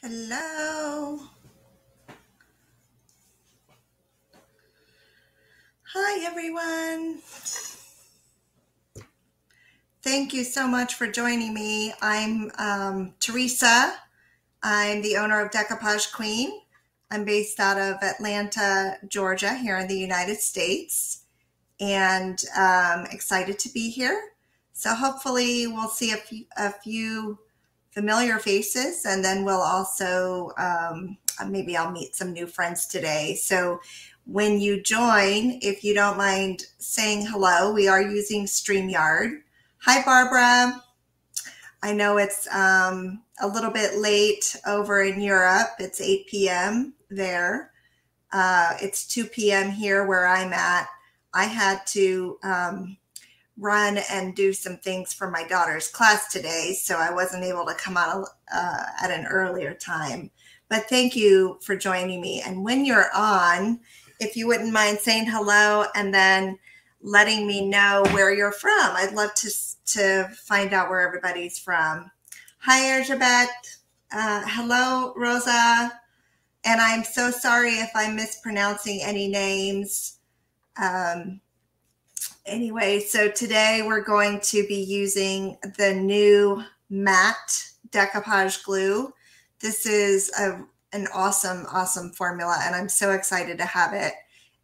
Hello. Hi, everyone. Thank you so much for joining me. I'm Teresa. I'm the owner of Decoupage Queen. I'm based out of Atlanta, Georgia, here in the United States, and excited to be here. So hopefully we'll see a few familiar faces, and then we'll also, maybe I'll meet some new friends today. So when you join, if you don't mind saying hello, we are using StreamYard. Hi, Barbara. I know it's a little bit late over in Europe. It's 8 p.m. there. It's 2 p.m. here where I'm at. I had to run and do some things for my daughter's class today, so I wasn't able to come on at an earlier time. But thank you for joining me. And when you're on, if you wouldn't mind saying hello and then letting me know where you're from. I'd love to find out where everybody's from. Hi, Elizabeth. Hello, Rosa. And I'm so sorry if I'm mispronouncing any names. Anyway, so today we're going to be using the new matte decoupage glue. This is an awesome formula, and I'm so excited to have it.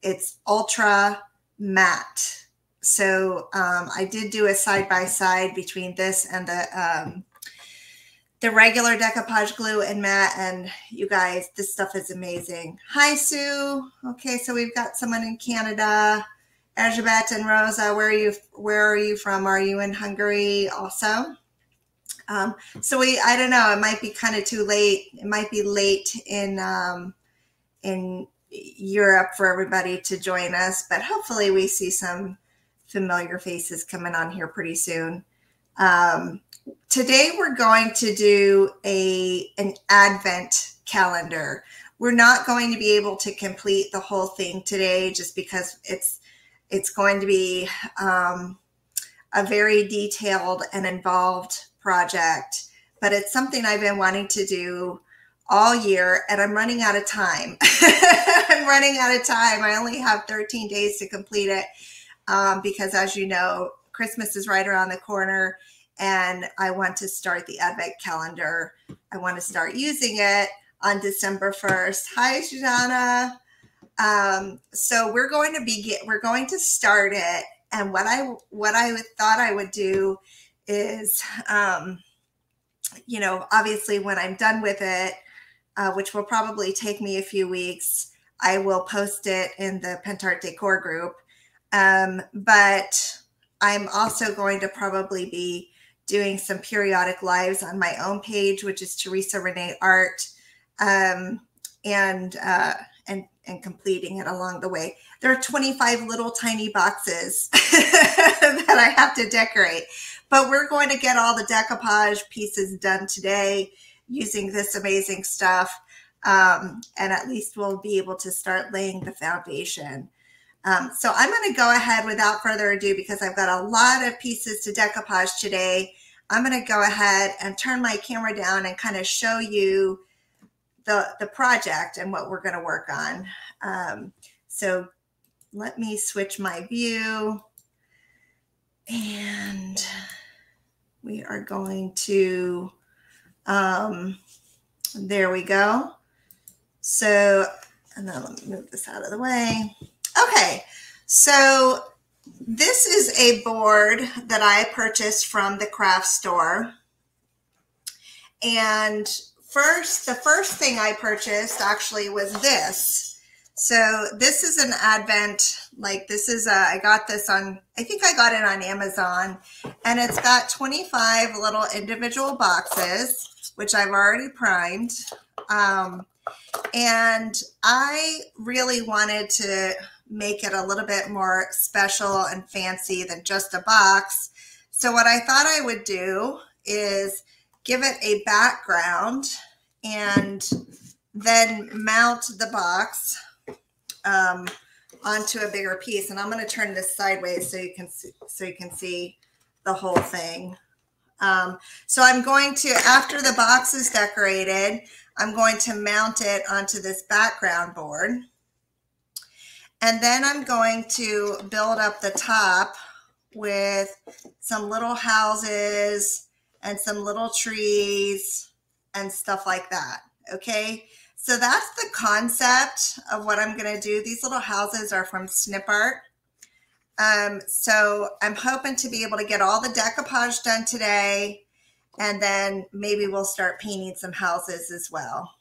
It's ultra matte. So I did do a side-by-side between this and the regular decoupage glue and matte, and you guys, this stuff is amazing. Hi, Sue. Okay, so we've got someone in Canada. Elizabeth and Rosa, where are you from? Are you in Hungary also? So I don't know, it might be kind of too late. It might be late in Europe for everybody to join us, but hopefully we see some familiar faces coming on here pretty soon. Today we're going to do an Advent calendar. We're not going to be able to complete the whole thing today just because it's going to be a very detailed and involved project, but it's something I've been wanting to do all year, and I'm running out of time. I'm running out of time. I only have 13 days to complete it because, as you know, Christmas is right around the corner, and I want to start the Advent calendar. I want to start using it on December 1st. Hi, Shoshana. So we're going to start it. And what I thought I would do is, obviously when I'm done with it, which will probably take me a few weeks, I will post it in the Pentart Decor group. But I'm also going to probably be doing some periodic lives on my own page, which is Teresa Rene Art, and completing it along the way. There are 25 little tiny boxes that I have to decorate, but we're going to get all the decoupage pieces done today using this amazing stuff. And at least we'll be able to start laying the foundation. So I'm going to go ahead without further ado, because I've got a lot of pieces to decoupage today. I'm going to go ahead and turn my camera down and kind of show you the project and what we're going to work on. So let me switch my view, and we are going to, there we go. So, and then let me move this out of the way. Okay, so this is a board that I purchased from the craft store. And the first thing I purchased actually was this. So this is an Advent, I got this on, I think I got it on Amazon, and it's got 25 little individual boxes, which I've already primed. And I really wanted to make it a little bit more special and fancy than just a box. So what I thought I would do is give it a background and then mount the box onto a bigger piece. And I'm going to turn this sideways so you can see the whole thing. So I'm going to, after the box is decorated, I'm going to mount it onto this background board. And then I'm going to build up the top with some little houses and some little trees and stuff like that. Okay, so that's the concept of what I'm going to do. These little houses are from Snip Art. So I'm hoping to be able to get all the decoupage done today, and then maybe we'll start painting some houses as well.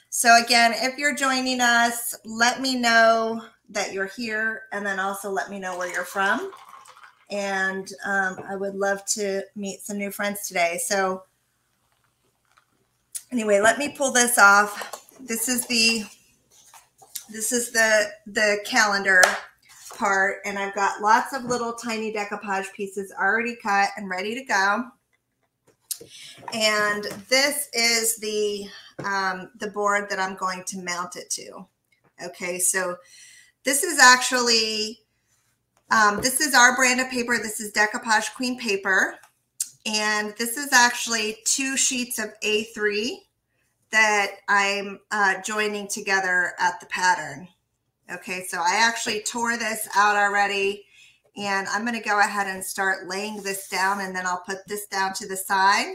So again, if you're joining us, let me know that you're here, and then also let me know where you're from. And I would love to meet some new friends today. So anyway, let me pull this off. This is the calendar part, and I've got lots of little tiny decoupage pieces already cut and ready to go. And this is the board that I'm going to mount it to. Okay, so this is actually, this is our brand of paper. This is Decoupage Queen paper. And this is actually 2 sheets of A3 that I'm joining together at the pattern. Okay, so I actually tore this out already, and I'm going to go ahead and start laying this down, and then I'll put this down to the side.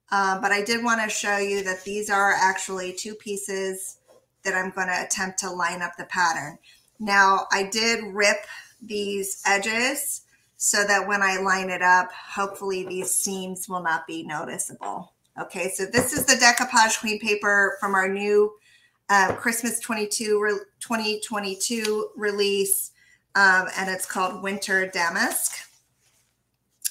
But I did want to show you that these are actually 2 pieces that I'm going to attempt to line up the pattern. Now, I did rip these edges so that when I line it up, hopefully these seams will not be noticeable. Okay, so this is the Decoupage Queen paper from our new Christmas 2022 release, and it's called Winter Damask.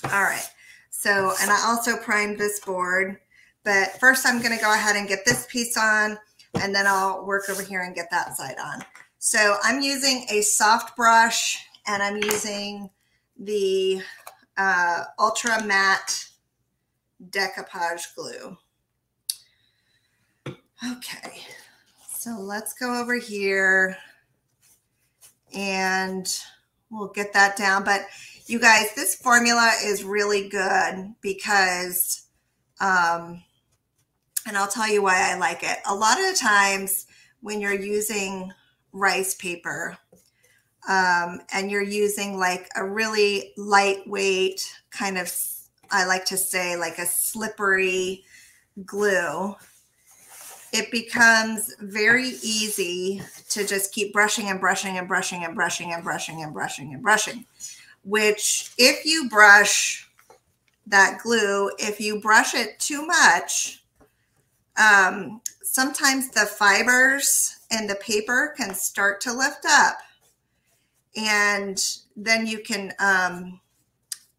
All right, so, and I also primed this board, but first I'm going to go ahead and get this piece on, and then I'll work over here and get that side on. So I'm using a soft brush, and I'm using the Ultra Matte Decoupage glue. Okay, so let's go over here and we'll get that down. But you guys, this formula is really good because, and I'll tell you why I like it. A lot of the times when you're using rice paper, and you're using like a really lightweight kind of, I like to say like a slippery glue, it becomes very easy to just keep brushing and brushing and brushing and brushing and brushing and brushing and brushing, which if you brush that glue, if you brush it too much, sometimes the fibers in the paper can start to lift up, and then you can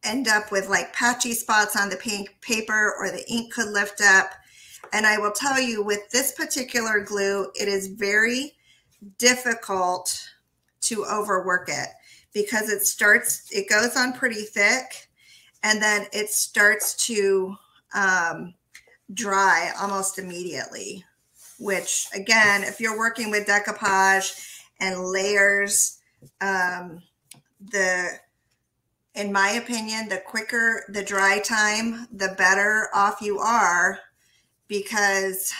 end up with like patchy spots on the paper, or the ink could lift up. And I will tell you, with this particular glue, it is very difficult to overwork it because it goes on pretty thick, and then it starts to dry almost immediately, which again, if you're working with decoupage and layers, in my opinion, the quicker the dry time, the better off you are, because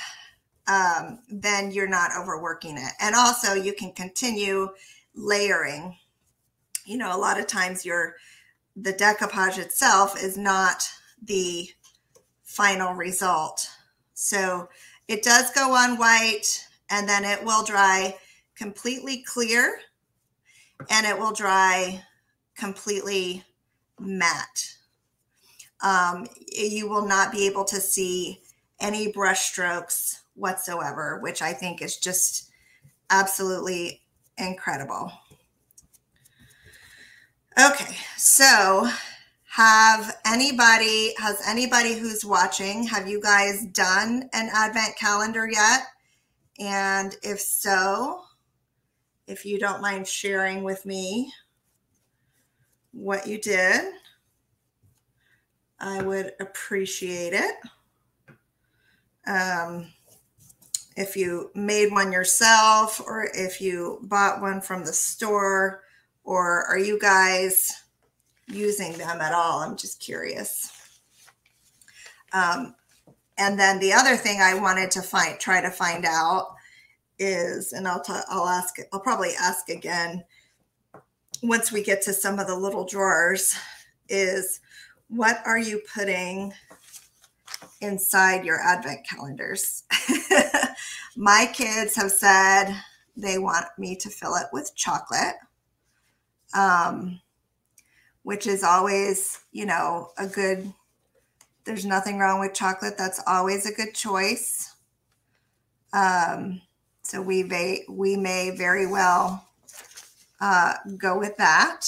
then you're not overworking it. And also you can continue layering. You know, a lot of times the decoupage itself is not the final result. So it does go on white, and then it will dry completely clear, and it will dry completely matte. You will not be able to see any brush strokes whatsoever, which I think is just absolutely incredible. Okay, so has anybody who's watching, have you guys done an advent calendar yet? And if so, if you don't mind sharing with me what you did, I would appreciate it. If you made one yourself, or if you bought one from the store, or are you guys using them at all? I'm just curious. And And then the other thing I wanted to try to find out is, and I'll probably ask again once we get to some of the little drawers, is what are you putting inside your advent calendars? My kids have said they want me to fill it with chocolate, which is always, you know, there's nothing wrong with chocolate. That's always a good choice. So we may very well go with that.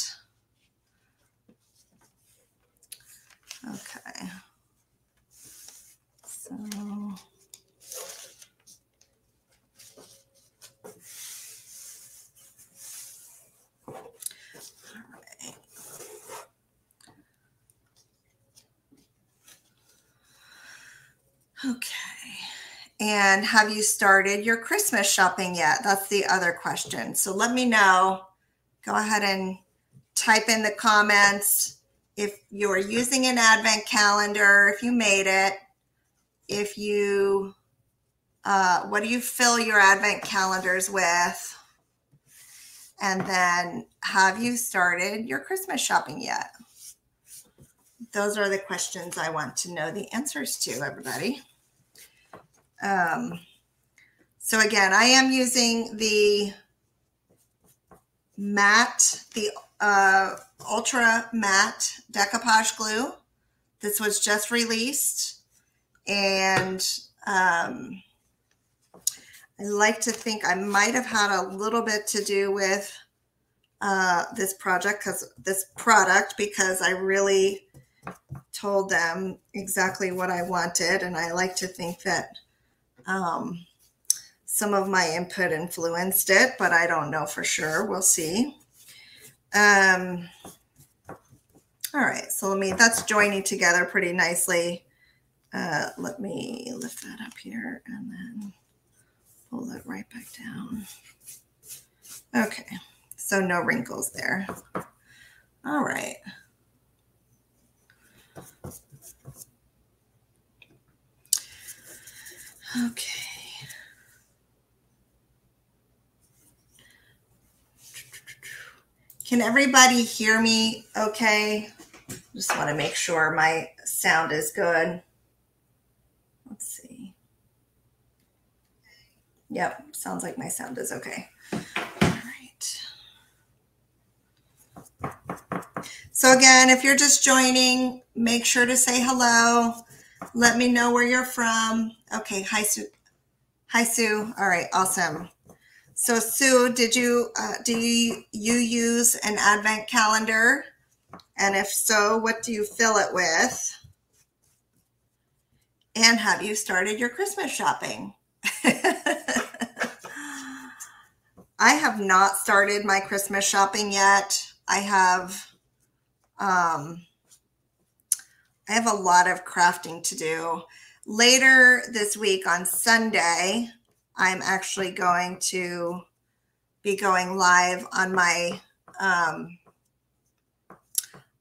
Okay. So okay. And have you started your Christmas shopping yet? That's the other question. So let me know. Go ahead and type in the comments if you're using an advent calendar, if you made it, if you, what do you fill your advent calendars with? And then have you started your Christmas shopping yet? Those are the questions I want to know the answers to, everybody. So again, I am using the matte, the ultra matte decoupage glue. This was just released, and I like to think I might have had a little bit to do with this product because I really told them exactly what I wanted, and I like to think that some of my input influenced it, but I don't know for sure. We'll see. All right, so that's joining together pretty nicely. Let me lift that up here and then pull it right back down. Okay, so no wrinkles there. All right. Okay. Can everybody hear me okay? Just want to make sure my sound is good. Let's see. Yep, sounds like my sound is okay. All right. So again, if you're just joining, make sure to say hello. Let me know where you're from. Okay, hi Sue. Hi Sue. All right, awesome. So Sue, do you use an advent calendar? And if so, what do you fill it with? And have you started your Christmas shopping? I have not started my Christmas shopping yet. I have a lot of crafting to do. Later this week on Sunday, I'm actually going to be live on my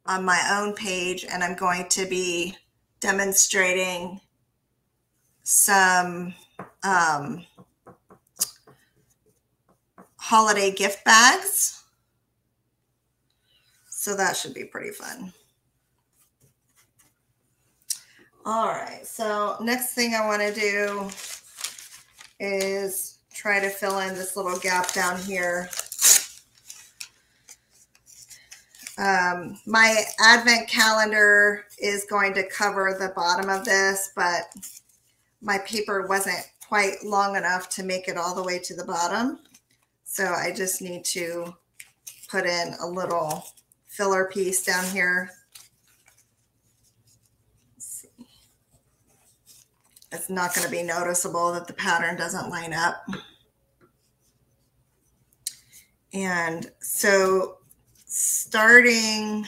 own page, and I'm going to be demonstrating some holiday gift bags. So that should be pretty fun. All right, so next thing I want to do is try to fill in this little gap down here. My advent calendar is going to cover the bottom of this, but my paper wasn't quite long enough to make it all the way to the bottom. So I just need to put in a little filler piece down here. Let's see. It's not going to be noticeable that the pattern doesn't line up. And so starting,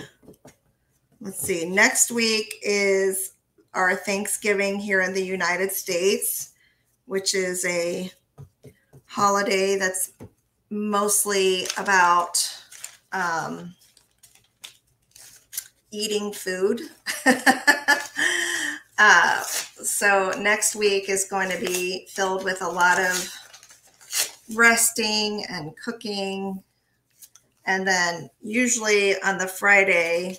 let's see, next week is our Thanksgiving here in the United States, which is a holiday that's mostly about eating food. So next week is going to be filled with a lot of resting and cooking. And then usually on the Friday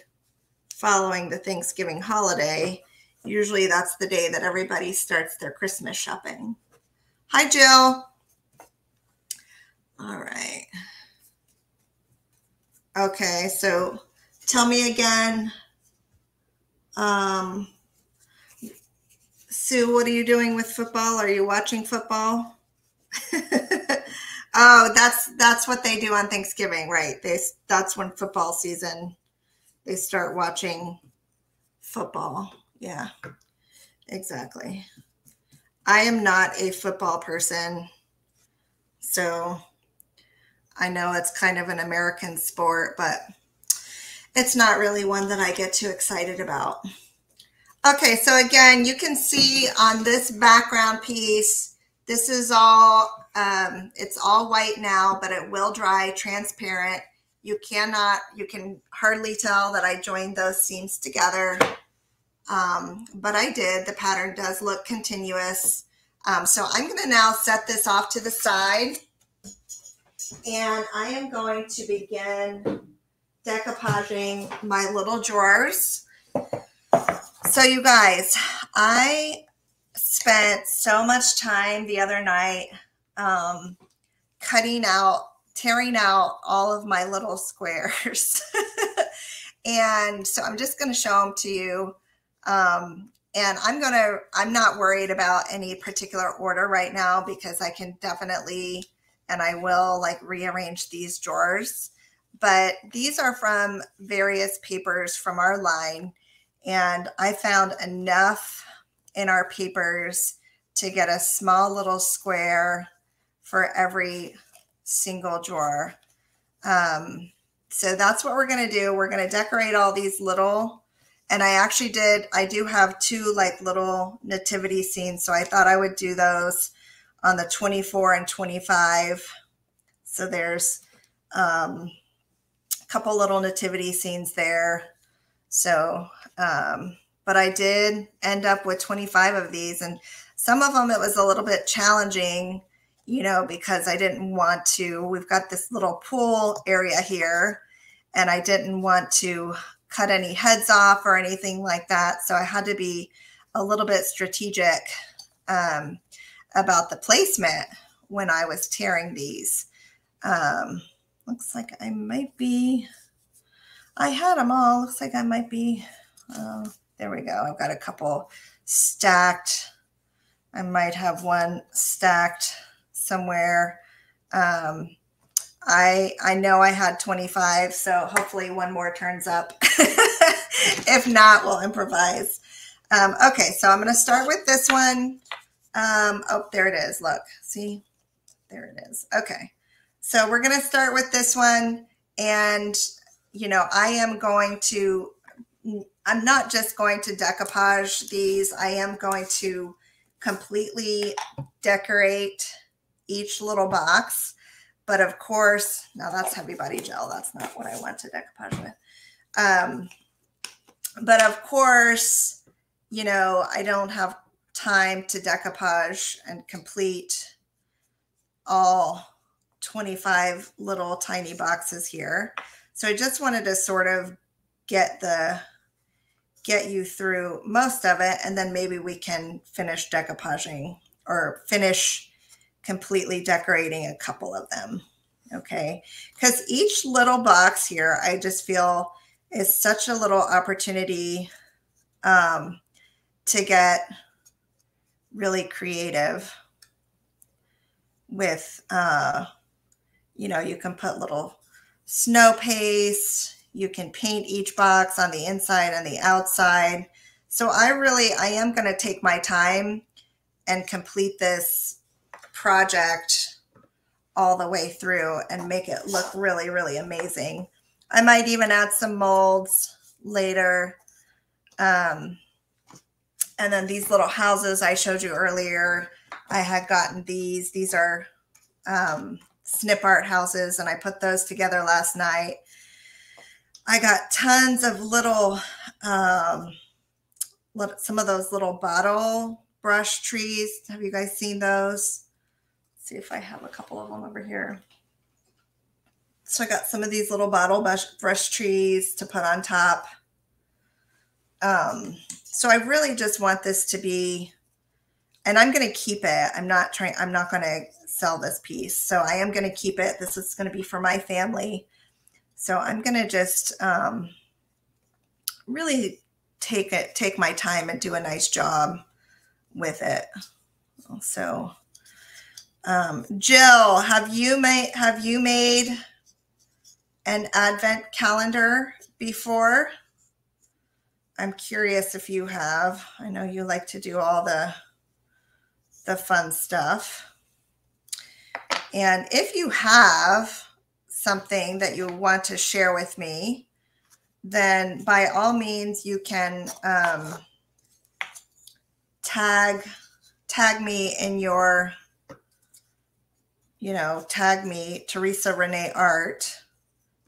following the Thanksgiving holiday, usually that's the day that everybody starts their Christmas shopping. Hi, Jill. All right. Okay, so tell me again, Sue, what are you doing with football? Are you watching football? Oh, that's what they do on Thanksgiving, right? That's when football season, they start watching football. Yeah, exactly. I am not a football person, so I know it's kind of an American sport, but it's not really one that I get too excited about. Okay, so again, you can see on this background piece, this is all, it's all white now, but it will dry transparent. You can hardly tell that I joined those seams together, but I did. The pattern does look continuous. So I'm going to now set this off to the side, and I am going to begin decoupaging my little drawers. So you guys, I spent so much time the other night tearing out all of my little squares. And so I'm just going to show them to you. And I'm not worried about any particular order right now, because I can definitely, and I will, like, rearrange these drawers. But these are from various papers from our line. And I found enough in our papers to get a small little square for every single drawer. So that's what we're going to do. We're going to decorate all these little, and I do have two like little nativity scenes. So I thought I would do those on the 24 and 25. So there's a couple little nativity scenes there. So, but I did end up with 25 of these, and some of them it was a little bit challenging, because I didn't want to, we've got this little pool area here, and I didn't want to cut any heads off or anything like that. So I had to be a little bit strategic about the placement when I was tearing these. Looks like I might be, I had them all. Looks like I might be, there we go. I've got a couple stacked. I might have one stacked somewhere. I know I had 25, so hopefully one more turns up. If not, we'll improvise. Okay, so I'm going to start with this one. Oh, there it is. Look, see, there it is. Okay, so we're going to start with this one, and I'm not just going to decoupage these. I am going to completely decorate each little box. But of course, now that's heavy body gel. That's not what I want to decoupage with. But of course, I don't have time to decoupage and complete all 25 little tiny boxes here. So I just wanted to sort of get you through most of it, and then maybe we can finish decoupaging or finish completely decorating a couple of them. Okay, because each little box here, I just feel is such a little opportunity to get really creative with, you can put little snow paste, you can paint each box on the inside and the outside. So I am going to take my time and complete this project all the way through and make it look really, really amazing. I might even add some molds later. And then these little houses I showed you earlier, I had gotten these. These are snip art houses, and I put those together last night. I got tons of little some of those little bottle brush trees. Have you guys seen those? Let's see if I have a couple of them over here. So I got some of these little bottle brush trees to put on top. So I really just want this to be, and I'm going to keep it. I'm not going to sell this piece. So I am going to keep it. This is going to be for my family. So I'm going to just really take my time and do a nice job with it. So, Jill, have you made an advent calendar before? I'm curious if you have. I know you like to do all the fun stuff. And if you have something that you want to share with me, then by all means you can tag me in your, tag me, Teresa Rene Art.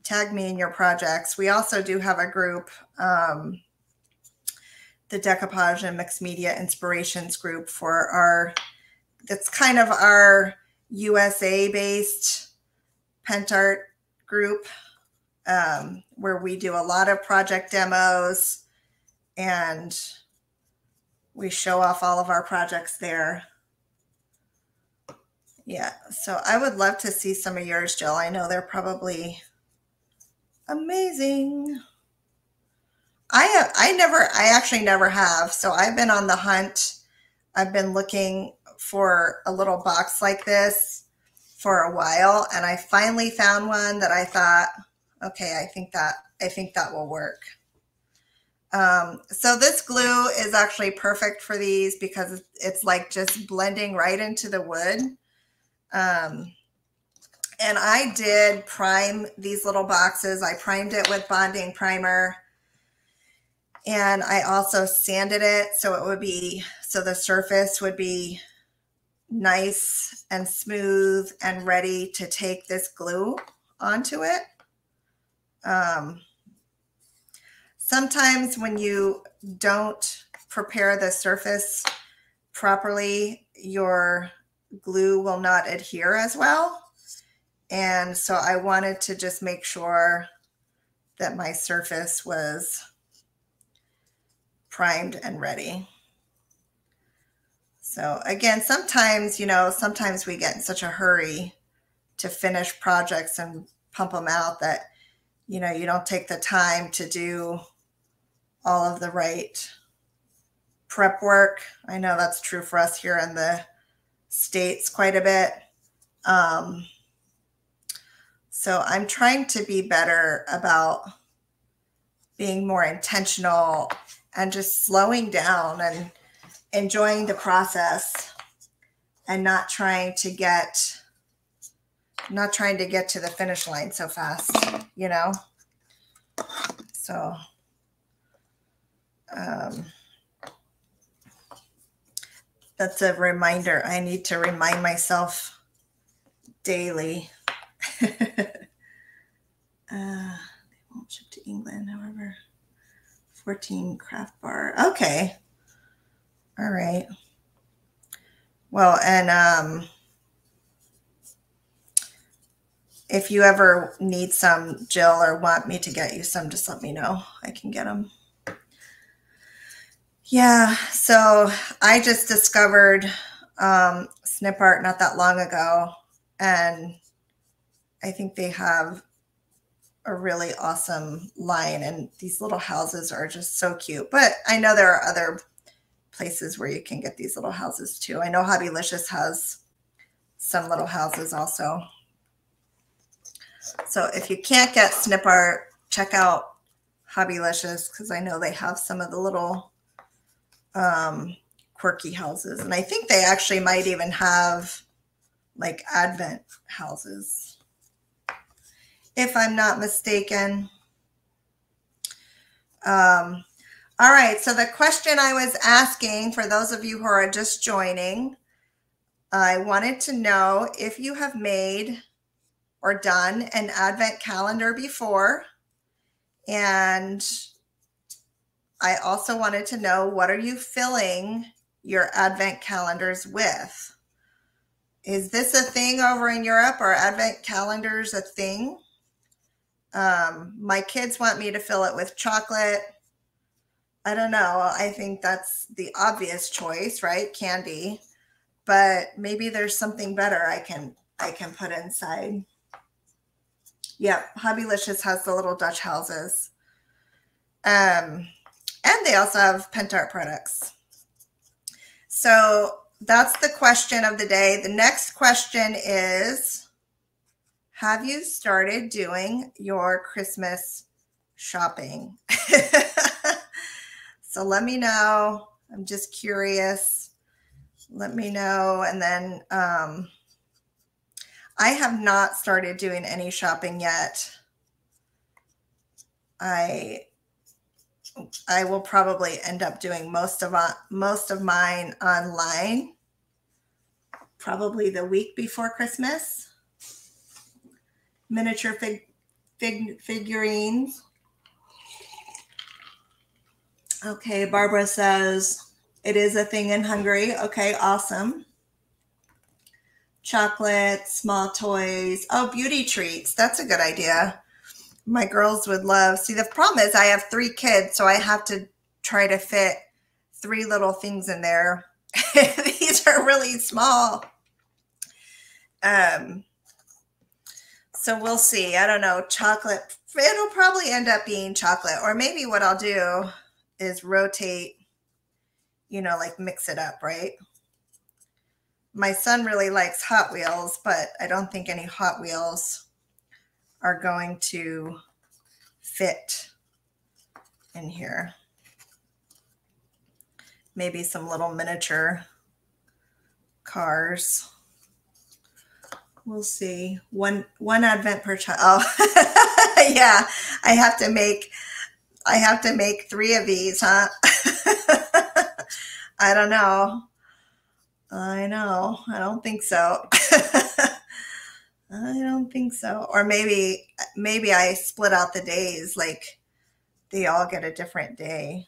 Tag me in your projects. We also do have a group, the Decoupage and Mixed Media Inspirations group that's kind of our USA-based Pentart group, where we do a lot of project demos and we show off all of our projects there. Yeah, so I would love to see some of yours, Jill. I know they're probably amazing. I actually never have. So I've been on the hunt. I've been looking for a little box like this for a while, and I finally found one that I thought, okay, I think that will work. So this glue is actually perfect for these because it's like just blending right into the wood. And I did prime these little boxes. I primed it with bonding primer. And I also sanded it so the surface would be nice and smooth and ready to take this glue onto it. Sometimes when you don't prepare the surface properly, your glue will not adhere as well. And so I wanted to just make sure that my surface was primed and ready. So again, sometimes we get in such a hurry to finish projects and pump them out that, you don't take the time to do all of the right prep work. I know that's true for us here in the States quite a bit. So I'm trying to be better about being more intentional and just slowing down and enjoying the process and not trying to get to the finish line so fast, So, that's a reminder. I need to remind myself daily. They won't ship to England, however. 14 craft bar. Okay. All right. Well, and if you ever need some, Jill, or want me to get you some, just let me know. I can get them. Yeah, so I just discovered Snip Art not that long ago, and I think they have a really awesome line, and these little houses are just so cute. But I know there are other places where you can get these little houses too. I know Hobbylicious has some little houses also. So if you can't get Snip Art, check out Hobbylicious, because I know they have some of the little quirky houses. And I think they actually might even have like Advent houses, if I'm not mistaken. All right, so the question I was asking for those of you who are just joining, I wanted to know if you have made or done an Advent calendar before. And I also wanted to know, what are you filling your advent calendars with? Is this a thing over in Europe? Are advent calendars a thing? My kids want me to fill it with chocolate. I don't know. I think that's the obvious choice, right? Candy. But maybe there's something better I can put inside. Yep, Hobbylicious has the little Dutch houses. And they also have Pentart products. So that's the question of the day. The next question is, have you started doing your Christmas shopping? So let me know. I'm just curious. Let me know. And then I have not started doing any shopping yet. I will probably end up doing most of mine online, probably the week before Christmas. Miniature figurines. Okay, Barbara says it is a thing in Hungary. Okay, awesome. Chocolate, small toys. Oh, beauty treats. That's a good idea. My girls would love. See, the problem is I have 3 kids, so I have to try to fit 3 little things in there. These are really small. So we'll see. I don't know. Chocolate. It'll probably end up being chocolate. Or maybe what I'll do is rotate, like mix it up, right? My son really likes Hot Wheels, but I don't think any Hot Wheels are going to fit in here. Maybe some little miniature cars. We'll see. One advent per child. Oh, yeah. I have to make 3 of these, huh? I don't know. I know. I don't think so. I don't think so. Or maybe I split out the days, like they all get a different day,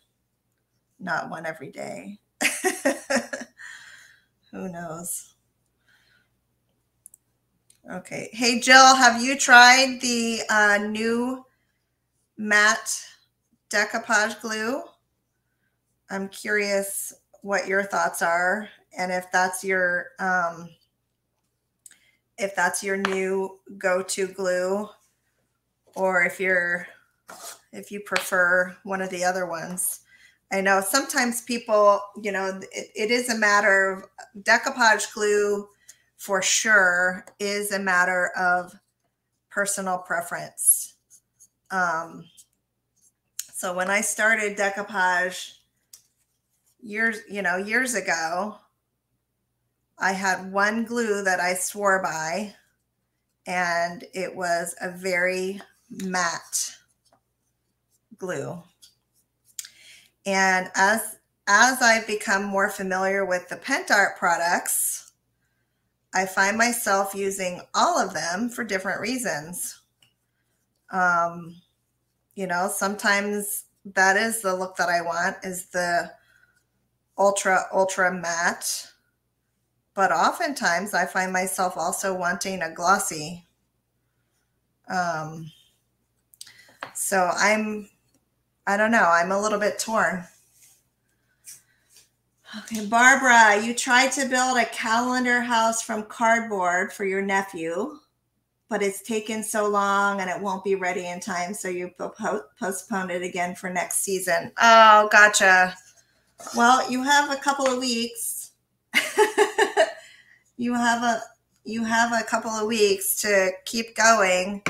not one every day. Who knows? Okay. Hey, Jill, have you tried the new matte decoupage glue? I'm curious what your thoughts are, and if that's your new go-to glue, or if you prefer one of the other ones. I know sometimes people, it is a matter of decoupage glue for sure is a matter of personal preference. So when I started decoupage years ago, I had one glue that I swore by, and it was a very matte glue. And as I've become more familiar with the Pentart products, I find myself using all of them for different reasons. Sometimes that is the look that I want, is the ultra matte. But oftentimes I find myself also wanting a glossy. So I don't know. I'm a little bit torn. Okay, Barbara, you tried to build a calendar house from cardboard for your nephew, but it's taken so long and it won't be ready in time, so you postponed it again for next season. Oh, gotcha. Well, you have a couple of weeks. You have a couple of weeks to keep going.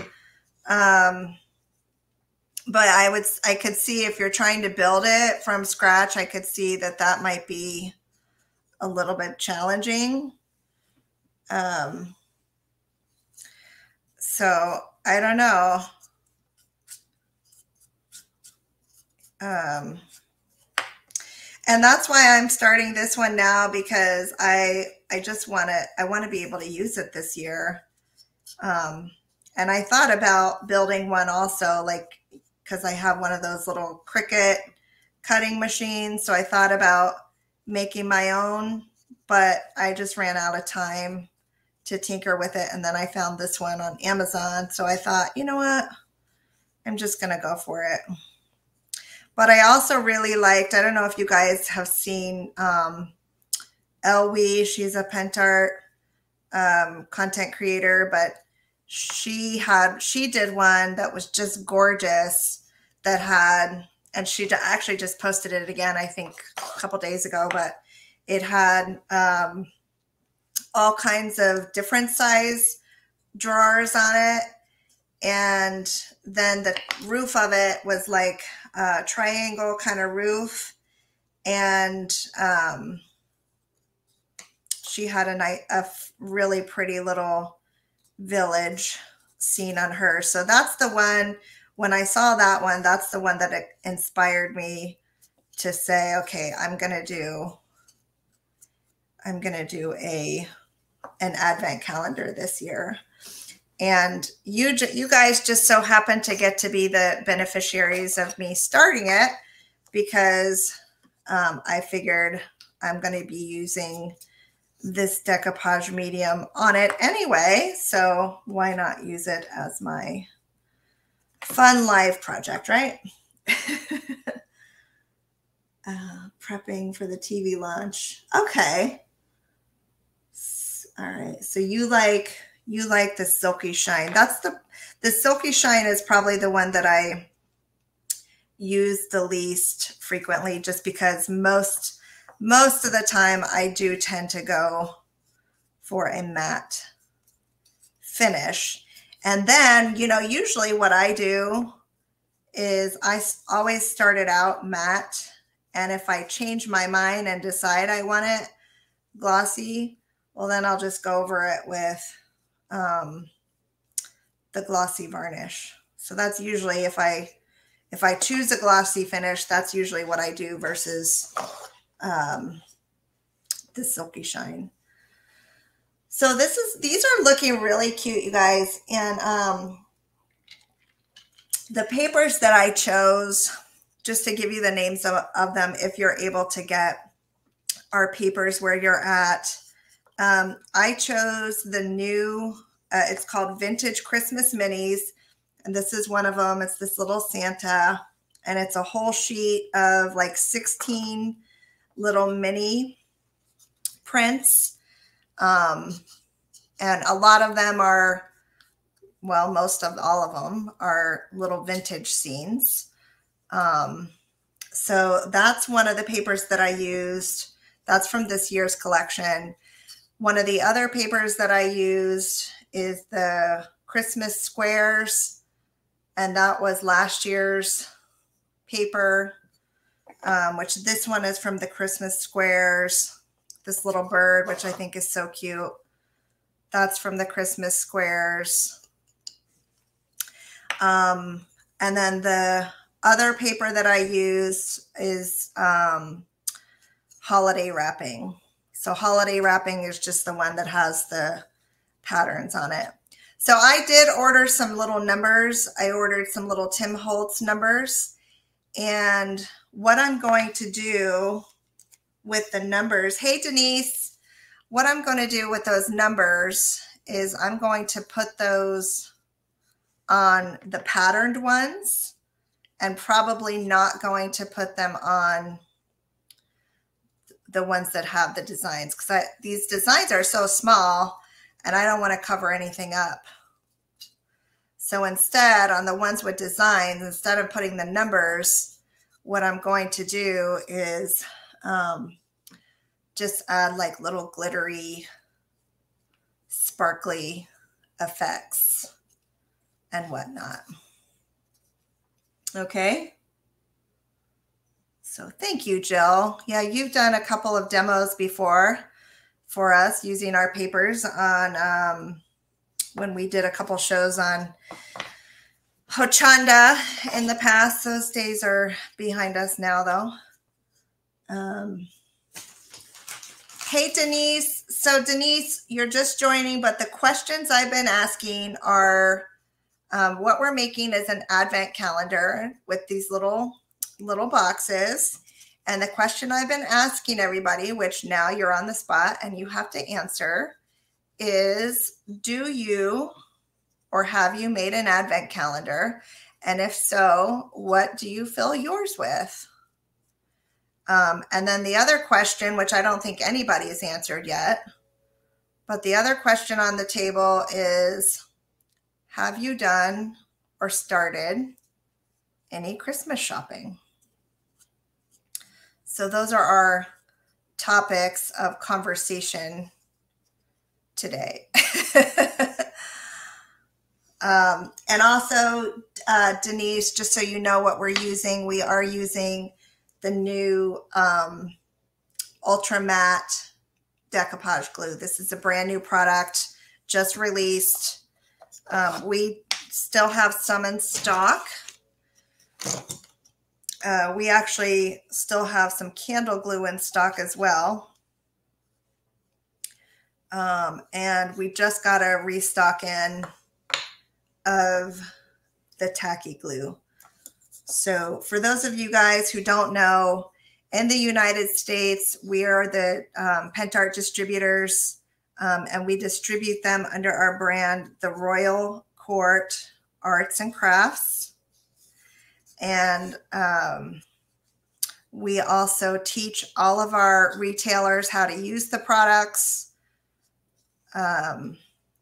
But I could see, if you're trying to build it from scratch, I could see that might be a little bit challenging. So I don't know. And that's why I'm starting this one now, because I want to be able to use it this year. And I thought about building one also, like, because I have one of those little Cricut cutting machine, so I thought about making my own, but I just ran out of time to tinker with it. And then I found this one on Amazon. So I thought, you know what? I'm just going to go for it. But I also really liked, I don't know if you guys have seen Elwie. She's a Pentart content creator, but she did one that was just gorgeous that had, and she actually just posted it again, I think a couple days ago, but it had all kinds of different size drawers on it. And then the roof of it was like a triangle kind of roof. And she had a really pretty little village scene on her. So that's the one, when I saw that one, that's the one that inspired me to say, okay, I'm going to do an advent calendar this year. And you guys just so happen to get to be the beneficiaries of me starting it, because I figured I'm going to be using this decoupage medium on it anyway. So why not use it as my fun live project, right? Prepping for the TV launch. Okay. All right. So you like the silky shine. That's the silky shine is probably the one that I use the least frequently, just because most of the time I do tend to go for a matte finish. And then, you know, usually what I do is I always start it out matte. And if I change my mind and decide I want it glossy, well, then I'll just go over it with the glossy varnish. So that's usually, if I choose a glossy finish, that's usually what I do versus the silky shine. So these are looking really cute, you guys. And the papers that I chose, just to give you the names of them, if you're able to get our papers where you're at. I chose the new, it's called Vintage Christmas Minis. And this is one of them. It's this little Santa. And it's a whole sheet of like 16 little mini prints. And a lot of them are, well, all of them are little vintage scenes. So that's one of the papers that I used. That's from this year's collection. One of the other papers that I used is the Christmas squares, and that was last year's paper, which this one is from the Christmas squares. This little bird, which I think is so cute. That's from the Christmas squares. And then the other paper that I use is holiday wrapping. So holiday wrapping is just the one that has the patterns on it. So I did order some little numbers. I ordered some little Tim Holtz numbers. And what I'm going to do with the numbers, hey Denise, what I'm going to do with those numbers is I'm going to put those on the patterned ones and probably not going to put them on the ones that have the designs, because these designs are so small and I don't want to cover anything up. So instead, on the ones with designs, instead of putting the numbers, what I'm going to do is just add like little glittery, sparkly effects and whatnot. Okay. So thank you, Jill. Yeah, you've done a couple of demos before for us using our papers on when we did a couple shows on Hochanda in the past. Those days are behind us now, though. Hey, Denise. So Denise, you're just joining, but the questions I've been asking are what we're making is an advent calendar with these little little boxes. And the question I've been asking everybody, which now you're on the spot and you have to answer, is do you or have you made an advent calendar? And if so, what do you fill yours with? And then the other question, which I don't think anybody has answered yet, but the other question on the table is, have you done or started any Christmas shopping? So those are our topics of conversation today. And also, Denise, just so you know what we're using, we are using the new Ultra Matte decoupage glue. This is a brand new product, just released. We still have some in stock. We actually still have some candle glue in stock as well. And we just got a restock in of the tacky glue. So for those of you guys who don't know, in the United States, we are the Pentart distributors, and we distribute them under our brand, the Royal Court Arts and Crafts. And we also teach all of our retailers how to use the products.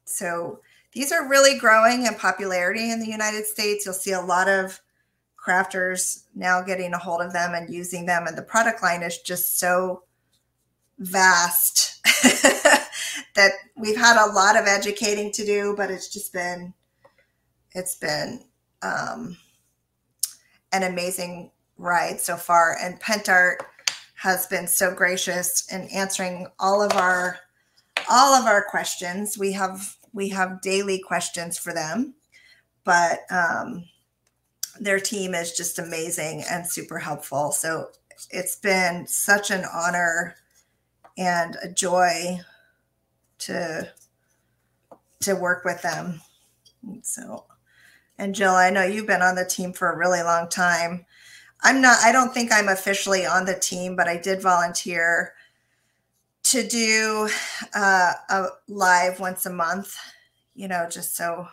So these are really growing in popularity in the United States. You'll see a lot of crafters now getting a hold of them and using them. And the product line is just so vast that we've had a lot of educating to do, but it's been an amazing ride so far. And Pentart has been so gracious in answering all of our questions. We have daily questions for them, but their team is just amazing and super helpful. So it's been such an honor and a joy to work with them. So, and Jill, I know you've been on the team for a really long time. I don't think I'm officially on the team, but I did volunteer to do a live once a month, you know, just so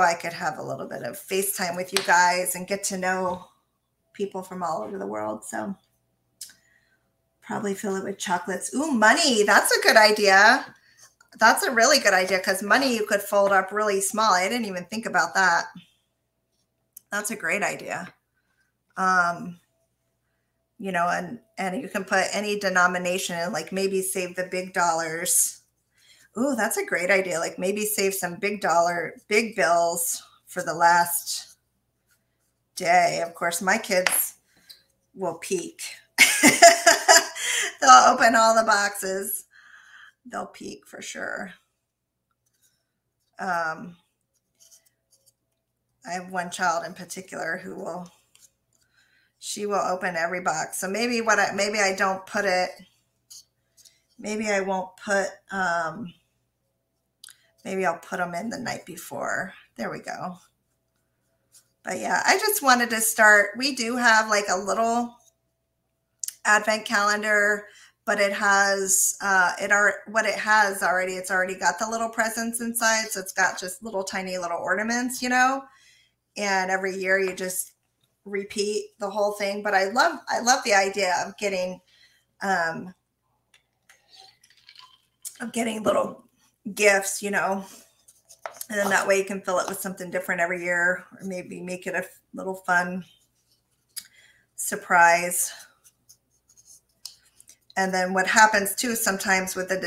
I could have a little bit of FaceTime with you guys and get to know people from all over the world. So probably fill it with chocolates. Ooh, money. That's a good idea. That's a really good idea, because money you could fold up really small. I didn't even think about that. That's a great idea. You know, and you can put any denomination in, like maybe save the big dollars. Ooh, that's a great idea. Like maybe save some big bills for the last day. Of course, my kids will peek. They'll open all the boxes. They'll peek for sure. I have one child in particular who she will open every box. So maybe I don't put it, maybe I won't put, maybe I'll put them in the night before. There we go. But yeah, I just wanted to start. We do have like a little advent calendar, but it has, it's already got the little presents inside. So it's got just little tiny little ornaments, you know, and every year you just repeat the whole thing. But I love the idea of getting little gifts, you know, and then that way you can fill it with something different every year, or maybe make it a little fun surprise. And then what happens too sometimes with the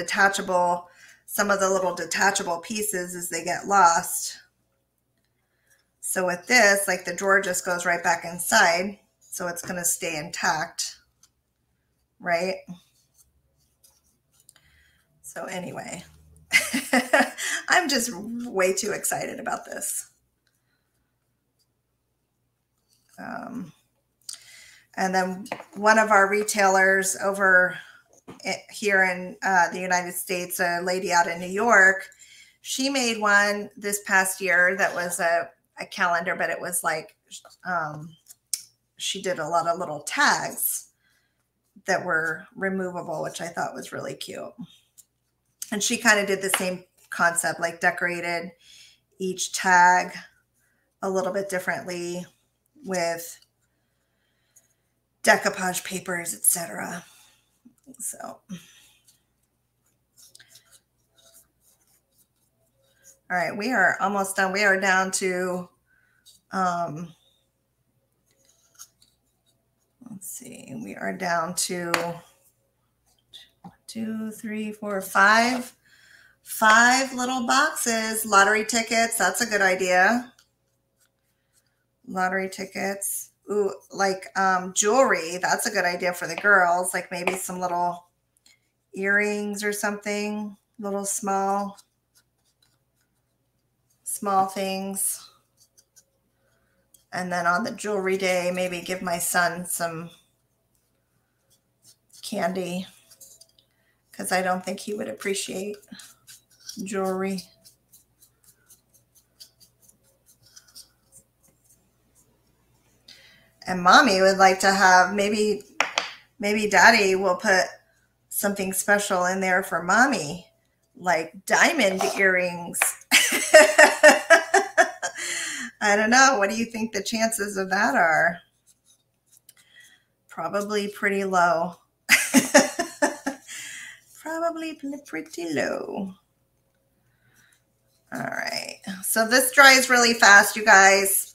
some of the little detachable pieces is they get lost. So with this, like the drawer just goes right back inside, so it's going to stay intact, right? So anyway, I'm just way too excited about this. And then one of our retailers over here in the United States, a lady out in New York, she made one this past year that was a calendar, but it was like she did a lot of little tags that were removable, which I thought was really cute. And she kind of did the same concept, like decorated each tag a little bit differently with decoupage papers, etc. So, all right, we are almost done. We are down to, let's see, we are down to 2, 3, 4, 5 little boxes. Lottery tickets, that's a good idea. Lottery tickets. Ooh, like jewelry, that's a good idea for the girls. Like maybe some little earrings or something, little small things. And then on the jewelry day, maybe give my son some candy, because I don't think he would appreciate jewelry. And mommy would like to have, maybe daddy will put something special in there for mommy, like diamond earrings. I don't know. What do you think the chances of that are? Probably pretty low. Probably pretty low. All right. So this dries really fast, you guys.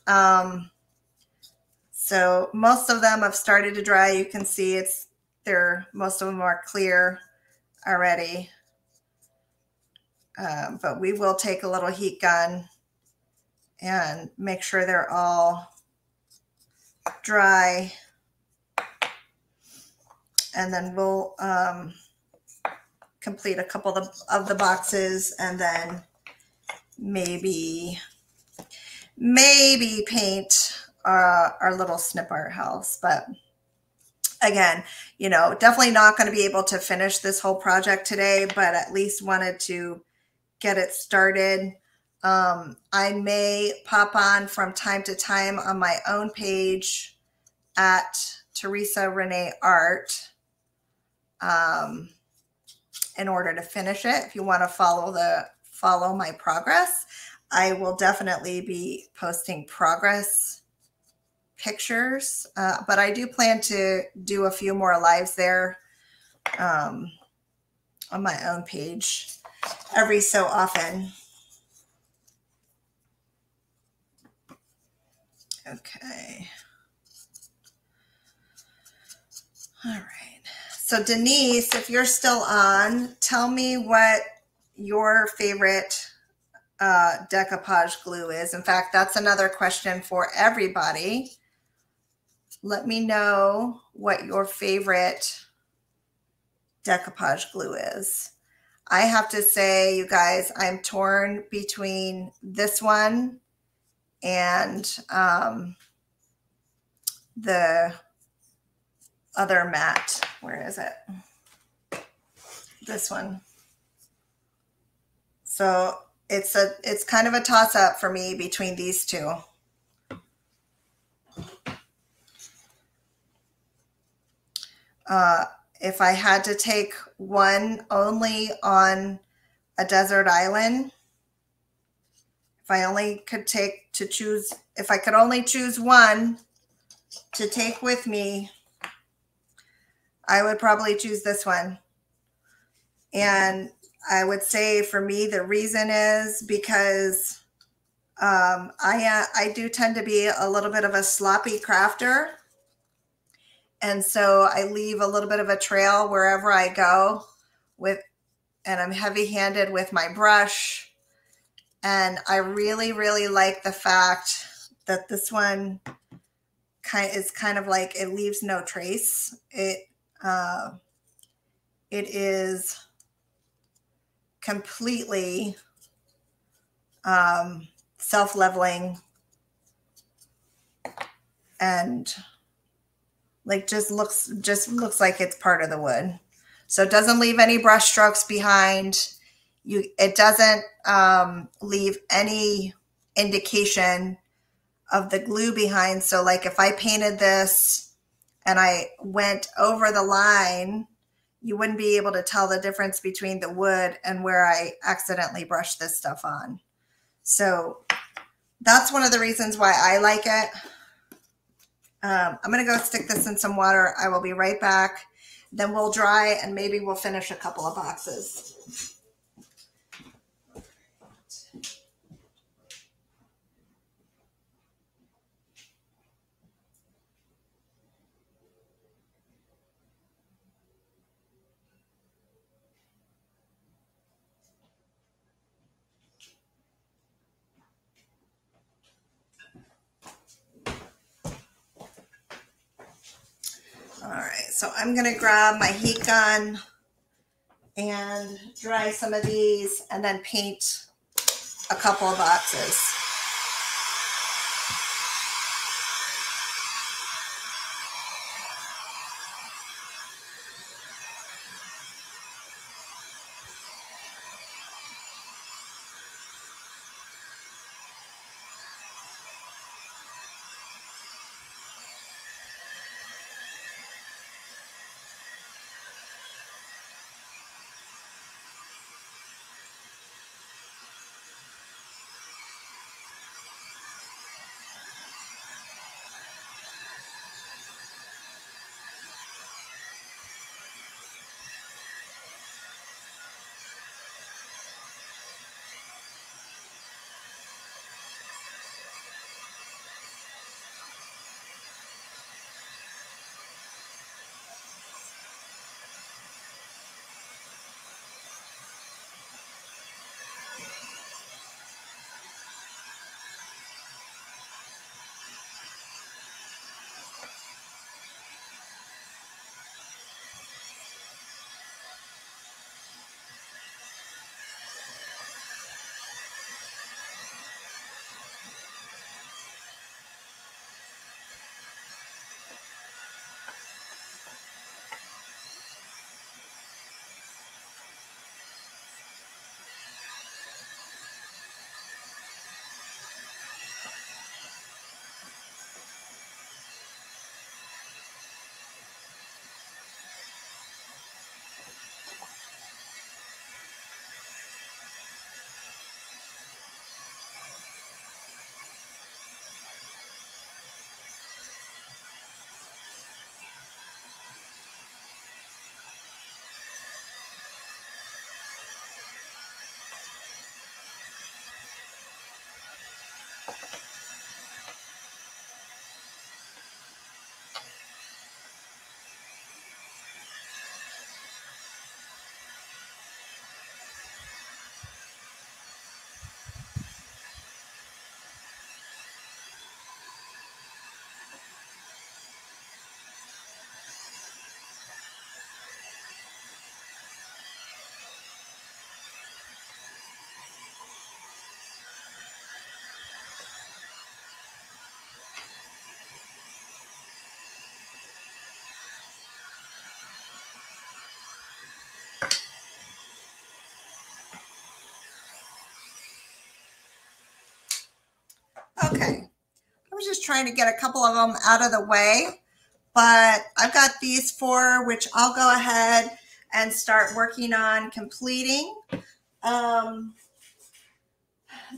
So most of them have started to dry. You can see most of them are clear already. But we will take a little heat gun and make sure they're all dry. And then we'll complete a couple of the boxes, and then maybe paint our little snip art house. But again, definitely not going to be able to finish this whole project today, but at least wanted to get it started. I may pop on from time to time on my own page at Teresa Rene Art in order to finish it. If you want to follow my progress, I will definitely be posting progress pictures, but I do plan to do a few more lives there on my own page every so often. Okay. All right. So Denise, if you're still on, tell me what your favorite decoupage glue is. In fact, that's another question for everybody. Let me know what your favorite decoupage glue is. I have to say, you guys, I'm torn between this one and the other matte. Where is it? This one. So it's kind of a toss-up for me between these two. If I had to take one only on a desert island, if I could only choose one to take with me, I would probably choose this one. And I would say for me, the reason is because I do tend to be a little bit of a sloppy crafter. And so I leave a little bit of a trail wherever I go and I'm heavy-handed with my brush. And I really, really like the fact that this one is kind of like, it leaves no trace. It is completely self-leveling and like just looks like it's part of the wood. So it doesn't leave any brush strokes behind. It doesn't leave any indication of the glue behind. So like if I painted this and I went over the line, you wouldn't be able to tell the difference between the wood and where I accidentally brushed this stuff on. So that's one of the reasons why I like it. I'm going to go stick this in some water. I will be right back. Then we'll dry and maybe we'll finish a couple of boxes. All right, so I'm going to grab my heat gun and dry some of these and then paint a couple of boxes. Okay, I was just trying to get a couple of them out of the way, but I've got these four, which I'll go ahead and start working on completing.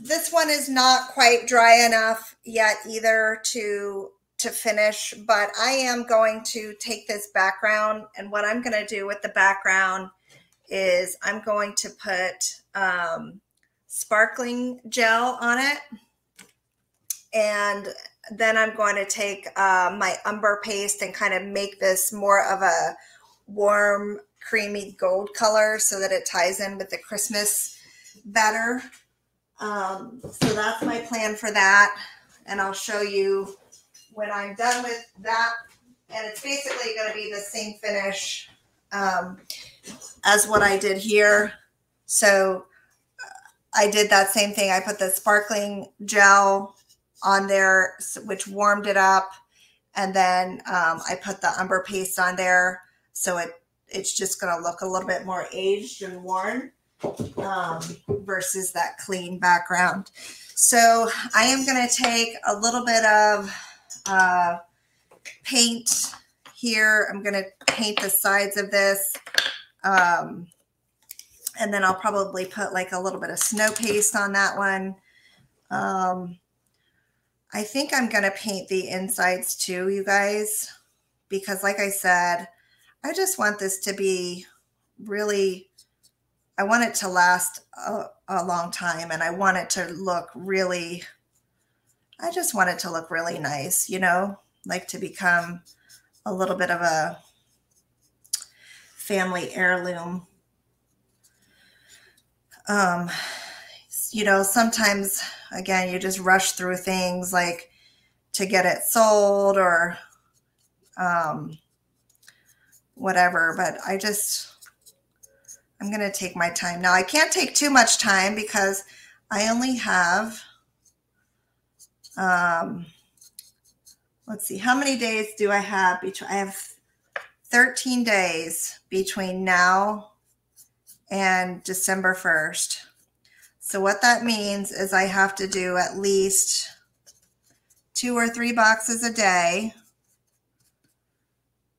This one is not quite dry enough yet either to finish, but I am going to take this background, and what I'm going to do with the background is I'm going to put sparkling gel on it. And then I'm going to take my umber paste and kind of make this more of a warm, creamy gold color so that it ties in with the Christmas better. So that's my plan for that. And I'll show you when I'm done with that. And it's basically going to be the same finish as what I did here. So I did that same thing. I put the sparkling gel on there, which warmed it up, and then I put the umber paste on there, so it's just going to look a little bit more aged and worn. versus that clean background. So I am going to take a little bit of paint here. I'm going to paint the sides of this. And then I'll probably put like a little bit of snow paste on that one. I think I'm going to paint the insides too, you guys, because like I said, I just want this to be really, I want it to last a long time, and I want it to look really, I just want it to look really nice, you know, like to become a little bit of a family heirloom. You know, sometimes, again, you just rush through things like to get it sold or whatever, but I'm going to take my time. Now, I can't take too much time because I only have, let's see, how many days do I have? I have 13 days between now and December 1st. So what that means is I have to do at least 2 or 3 boxes a day.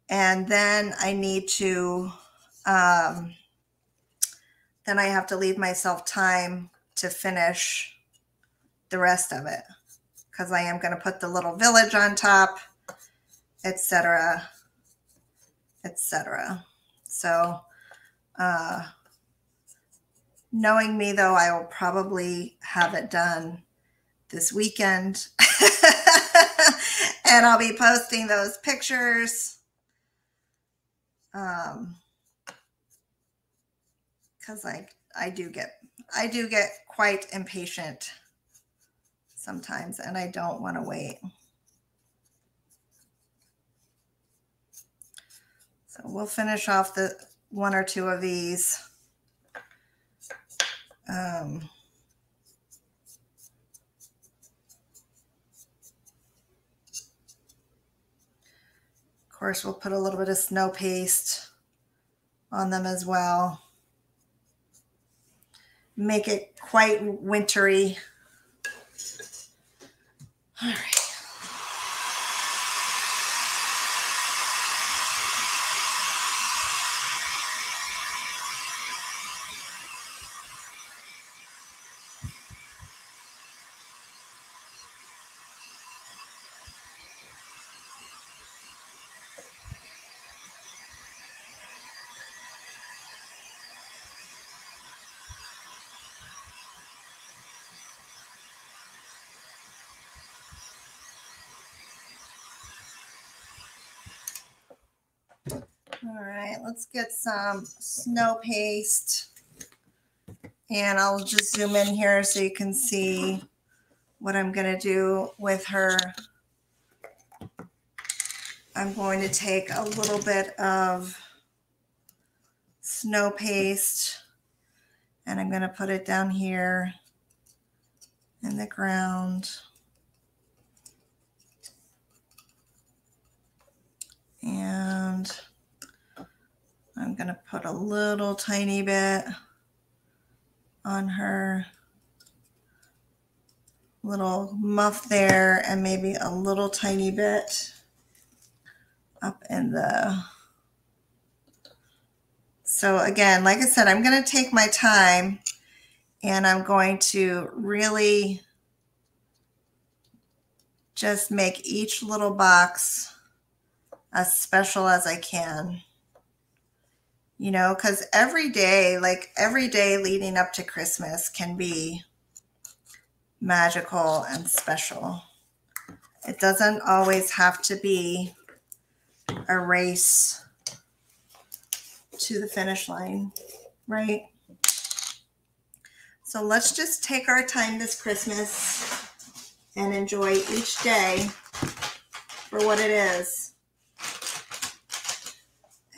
And then I need to, then I have to leave myself time to finish the rest of it, because I am going to put the little village on top, etc., etc. So, knowing me though, I will probably have it done this weekend. And I'll be posting those pictures. Because I do get quite impatient sometimes, and I don't want to wait. So we'll finish off the 1 or 2 of these. Of course, we'll put a little bit of snow paste on them as well. Make it quite wintry. All right. All right, let's get some snow paste, and I'll just zoom in here so you can see what I'm going to do with her. I'm going to take a little bit of snow paste, and I'm going to put it down here in the ground. And I'm going to put a little tiny bit on her little muff there, and maybe a little tiny bit up in the... So again, like I said, I'm going to take my time, and I'm going to really just make each little box as special as I can. You know, because every day leading up to Christmas can be magical and special. It doesn't always have to be a race to the finish line, right? So let's just take our time this Christmas and enjoy each day for what it is.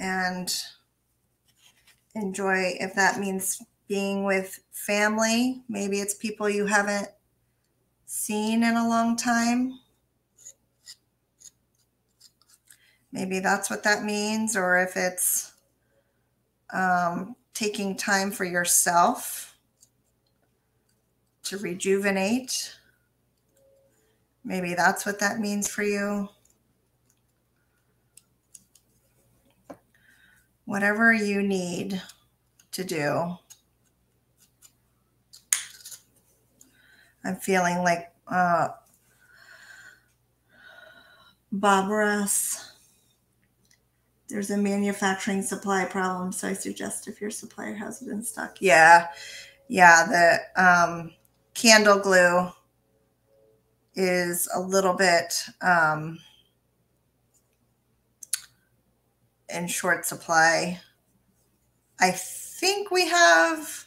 And enjoy, if that means being with family. Maybe it's people you haven't seen in a long time. Maybe that's what that means. Or if it's taking time for yourself to rejuvenate. Maybe that's what that means for you. Whatever you need to do. I'm feeling like Bob Ross. There's a manufacturing supply problem, so I suggest if your supplier has it in stock. Yeah, the candle glue is a little bit in short supply. I think we have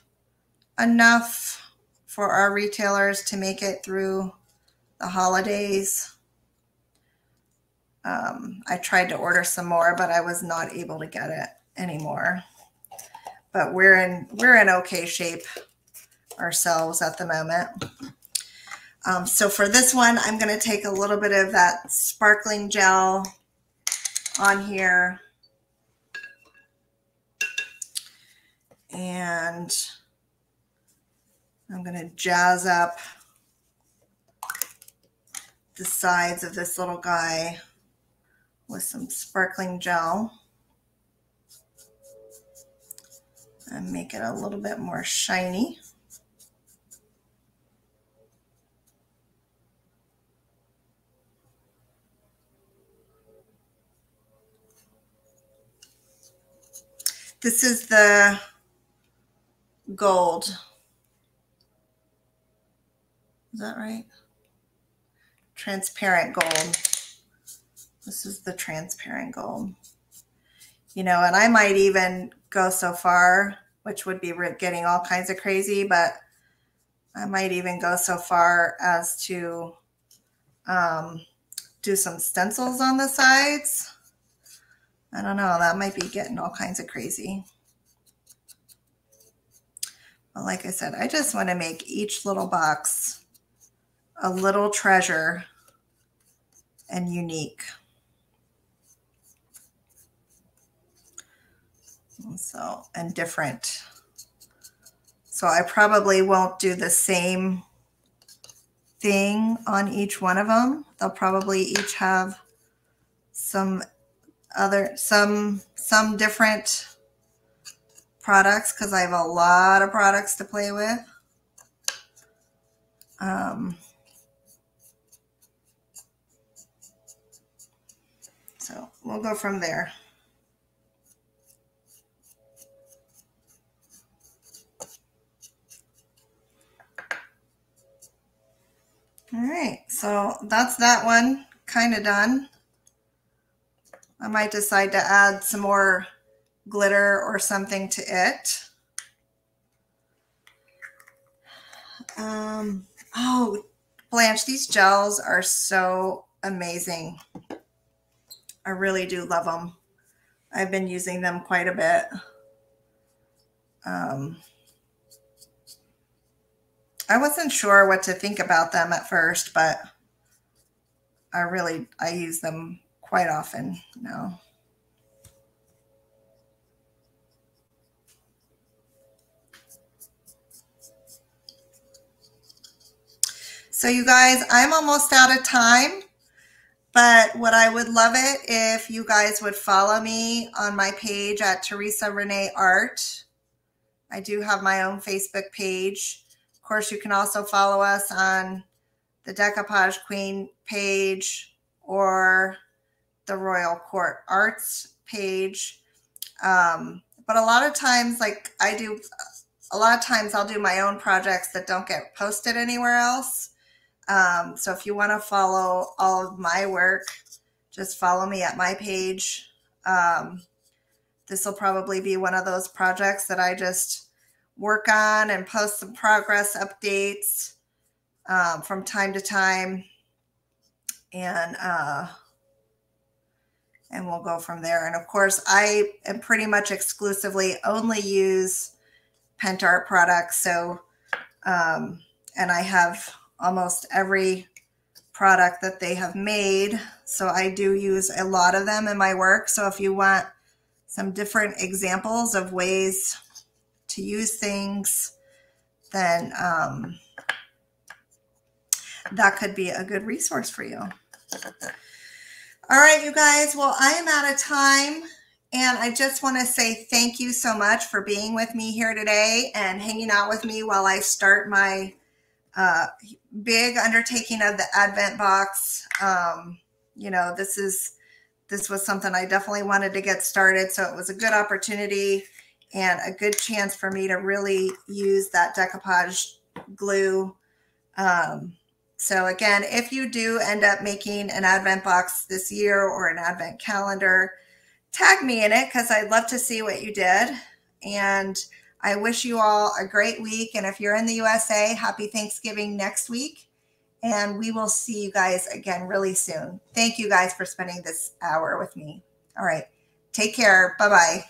enough for our retailers to make it through the holidays. I tried to order some more, but I was not able to get it anymore. But we're in okay shape ourselves at the moment. So for this one, I'm going to take a little bit of that sparkling gel on here. And I'm going to jazz up the sides of this little guy with some sparkling gel and make it a little bit more shiny. This is the gold. Is that right? Transparent gold. This is the transparent gold. You know, and I might even go so far, which would be getting all kinds of crazy, but I might even go so far as to do some stencils on the sides. I don't know, that might be getting all kinds of crazy. But like I said, I just want to make each little box a little treasure and unique. And different. So I probably won't do the same thing on each one of them. They'll probably each have some different products because I have a lot of products to play with. So we'll go from there. All right, so that's that one kind of done. I might decide to add some more glitter or something to it. Oh, Blanche, these gels are so amazing. I really do love them. I've been using them quite a bit. I wasn't sure what to think about them at first, but I use them quite often now. So you guys, I'm almost out of time, but what I would love it if you guys would follow me on my page at Teresa Rene Art. I do have my own Facebook page. Of course, you can also follow us on the Decoupage Queen page or the Royal Court Arts page. But a lot of times, like I do, a lot of times I'll do my own projects that don't get posted anywhere else. So if you want to follow all of my work, just follow me at my page. This will probably be one of those projects that I just work on and post some progress updates from time to time, and we'll go from there. And of course, I am pretty much exclusively only use Pentaart products. So, and I have almost every product that they have made. So I do use a lot of them in my work. So if you want some different examples of ways to use things, then that could be a good resource for you. All right, you guys. Well, I am out of time. And I just want to say thank you so much for being with me here today and hanging out with me while I start my big undertaking of the Advent box. You know, this was something I definitely wanted to get started. So it was a good opportunity and a good chance for me to really use that decoupage glue. So again, if you do end up making an Advent box this year or an Advent calendar, tag me in it because I'd love to see what you did. And I wish you all a great week. And if you're in the USA, happy Thanksgiving next week. And we will see you guys again really soon. Thank you guys for spending this hour with me. All right. Take care. Bye-bye.